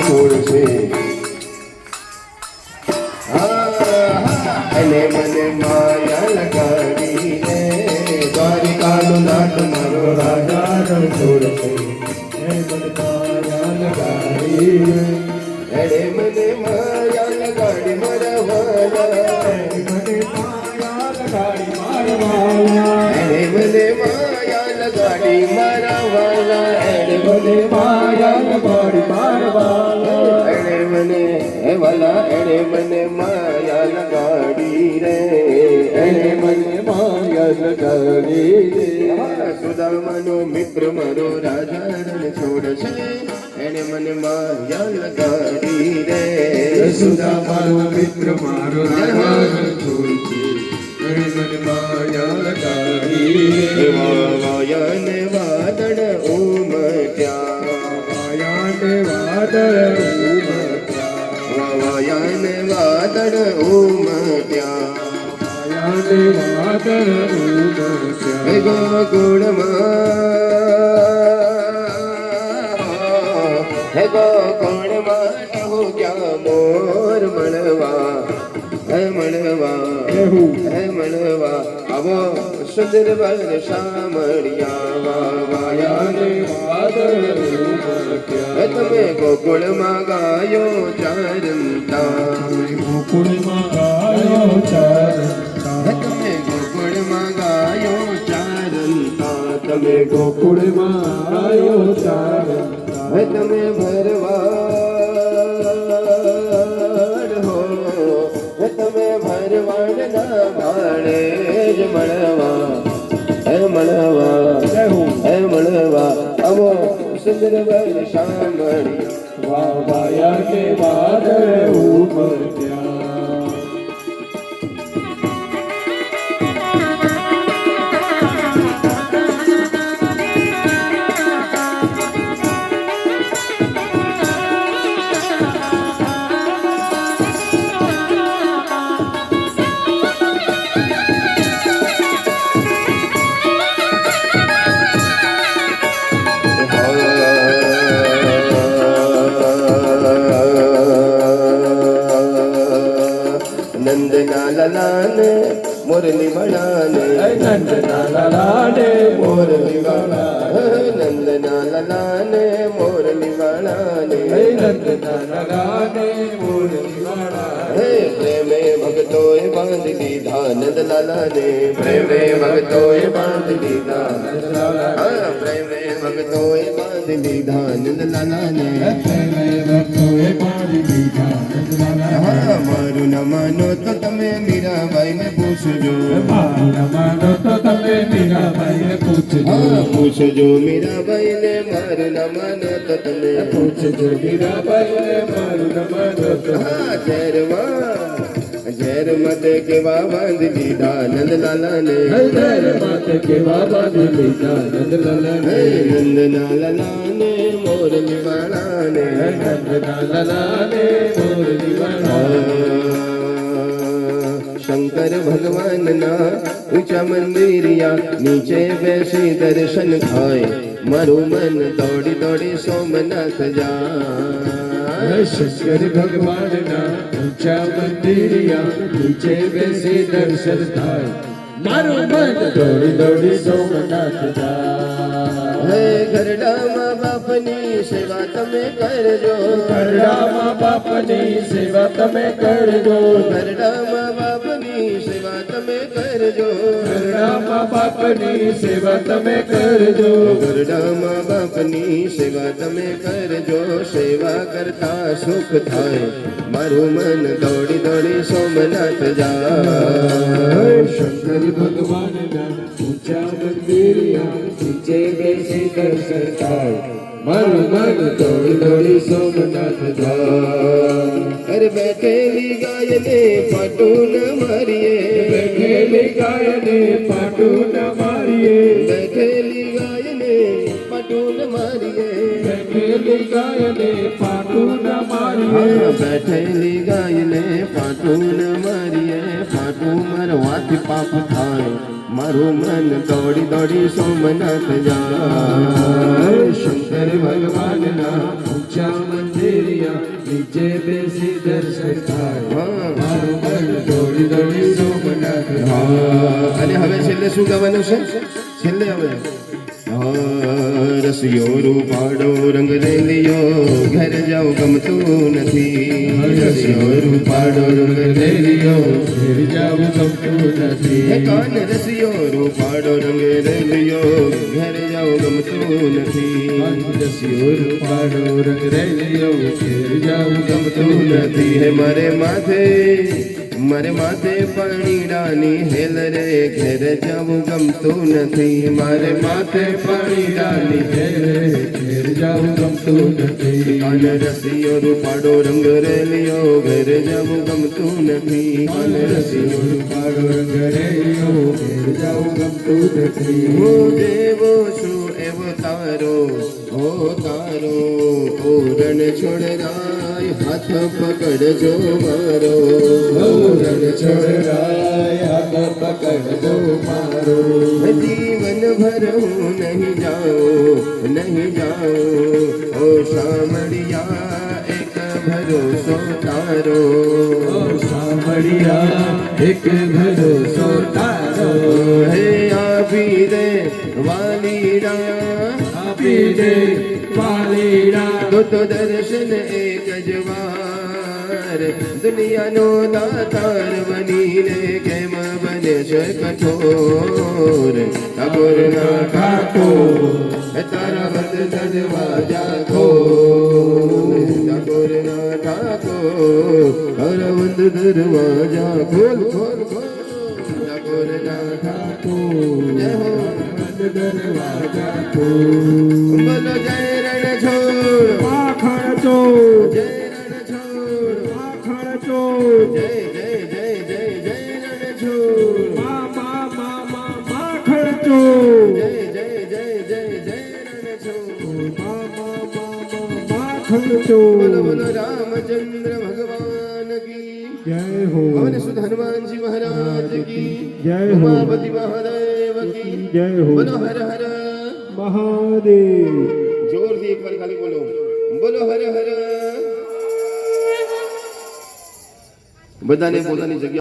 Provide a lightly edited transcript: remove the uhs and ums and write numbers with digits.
છોડશે અને મને માયા લગાડી રે દ્વારિકાનો નાથ મારો રાજા રણ છોડશે મને માયા લગાડી અરે મને માયા લગાડી મારા વાલા મને માયા લગાડી મારા વાલા અરે મને માયા લગાડી મારા વાલા અરે મને માયા લગાડી મારા વાલા અરે મને હે વાલા અરે મને માયા લગાડી રે અરે મને માયા લગાડી રે સુદામાનો મિત્ર મારો રાજા રણ છોડશે એને મને માયા લગાડી રે સુદામાનો મિત્ર મારો રાજા રણ છોડશે એને મને માયા લગાડી રે વાયાને વાદળ ઉમટ્યા વાયાને વાદળ ઉમટ્યા વાયાને વાદળ ઉમટ્યા વાયાને વાદળ ઉમટ્યા હે ગોકુળમાં કહો ક્યાં મોર મળવા હે મળવા આવો સુંદર વર્ષા મળ્યા વાયાને વાદળ ઉમટ્યા તમે ગોકુળમાં ગાયો ચારંતા ગોકુળમાં ગાયો ચારંતા તમે ગોકુળમાં ગાયો ચારંતા તમે ગોકુળમાં ગાયો ચારંતા તમે ભરવાડ હો તમે ભરવાડ ના ભાણે જ મળવા હે મળવા આવો સુંદર વર્ષા મળ્યા વાયા કે વાદળ ઉમટ્યા નંદના લલાને મોરલી વળાને નંદના લલાને મોરલી વળાને નંદના લલાને મોરલી વળાને નંદના લલાને મોરલી વળાને પ્રેમે ભક્તોએ બાંધી દીધા નંદલાલાને પ્રેમે ભક્તોએ બાંધી દીધા નંદલાલા પ્રેમે ભક્તોએ બાંધી દીધા નંદલાલાને પ્રેમે ભક્તોએ બાંધી દીધા નંદલાલા મારું ન માનો તો તમે મીરાબાઈને પૂછજો મારું ન માનો તો તમે મીરાબાઈને પૂછજો મીરાબાઈને મારું ન માનો તો તમે પૂછજો મીરાબાઈને મારું ન માનો તો ઝેર મત કેવા બાંધી દીધા નંદલાલાને ઝેર મત કેવા બાંધી દીધા નંદલાલાને નંદના લલાને મોરલી વાળાને નંદના લલાને મોરલી વાળા શંકર ભગવાનના ઊંચા મંદિરિયા નીચે બેસી દર્શન થાય મારું મન દોડી દોડી સોમનાથ જાય શંકર ભગવાનના ઊંચા મંદિરિયા નીચે બેસી દર્શન થાય મારું મન દોડી દોડી સોમનાથ જાય હે ગરડામાં બાપની સેવા તમે કરજો ગરડામાં બાપની સેવા તમે કરજો ગરડામાં બાપની સેવા તમે કરજો ગરડામાં બાપની સેવા તમે કરજો ગરડામાં બાપની સેવા તમે કરજો સેવા કરતા સુખ થાય મારું મન દોડી દોડી સોમનાથ જાય શંકર ભગવાનના ઊંચા મંદિરિયા નીચે બેસી દર્શન થાય મારું મન દોડી દોડી સોમનાથ જાય અરે બેઠેલી ગાયને પાટું ન મારીએ બેઠેલી ગાયને પાટું ન મારીએ બેઠેલી ગાયને પાટું ન મારીએ બેઠેલી ગાયને પાટું ન મારીએ બેઠેલી ગાયને પાટું ન મારીએ પાટું મારવાથી પાપ થાય મારું મન દોડી દોડી સોમનાથ જાય શંકર ભગવાનના ઊંચા મંદિરિયા નીચે બેસી દર્શન થાય મારું મન દોડી દોડી સોમનાથ જાય અને હવે છેલ્લે શું ગાવાનું છે છેલ્લે હવે રસિયો રૂપાડો રંગ રેલિયો ઘર જાવ ગમતું નથી રસિયો રૂપાડો રંગ રેલિયો ઘેર જાવ ગમતું નથી હે કાન રસિયો રૂપાડો રંગ રેલિયો ઘર જાવ ગમતું નથી રસિયો રૂપાડો રંગ રેલિયો ઘેર જાવ ગમતું નથી હે મારે માથે પાણીડાની હેલ રે ઘેર જાવું ગમતું નથી મારે માથે પાણીડાની હેલ ઘેર જાવ ગમતું નથી કાન રસિયો રૂપાડો રંગ રેલિયો ઘેર જાવું ગમતું નથી કાન રસિયો રૂપાડો રંગ રેલિયો ઘેર જાવ ગમતું નથી હું જેવો છું એવો તારો રણ છોડરાય હાથ પકડજો મારો રણ છોડરાય હાથ પકડજો મારો જીવન ભર હું નહીં જાઉં ઓ શામળિયા એક ભરોસો તારો સાંભળિયા એક ભરોસો તારો હે આપી દે વાલીડા આપી દે વાલીડા તો દર્શન એક જ વાર દુનિયાનો દાતાર બનીને કેમ બને છે કઠોર ઠાકોરના ઠાકોર તારા બંધ દરવાજા ખોલ ઠાકોરના ઠાકોર તારા બંધ દરવાજા ખોલ ખોલ ખોલ ઠાકોરના ઠાકોર જય હો દરવાજા ખોલ બોલો જય રણ છોડ માખણ ચોર જય રણ છોડ માખણ ચોર જય જય જય જય જય રણ છોડ માખણ ચોર જય જય જય જય જય રણ છોડ માખણ ચોર બોલો બોલો રામચંદ્ર ભગવાન કી જય હો પવન સુત હનુમાનજી મહારાજ કી જય હો ઉમાપતિ મહાદેવ કી જય હો બોલો હર હર મહાદેવ જોરથી એક વાર ખાલી બોલો બોલો હર હર બધાને પોતાની જગ્યા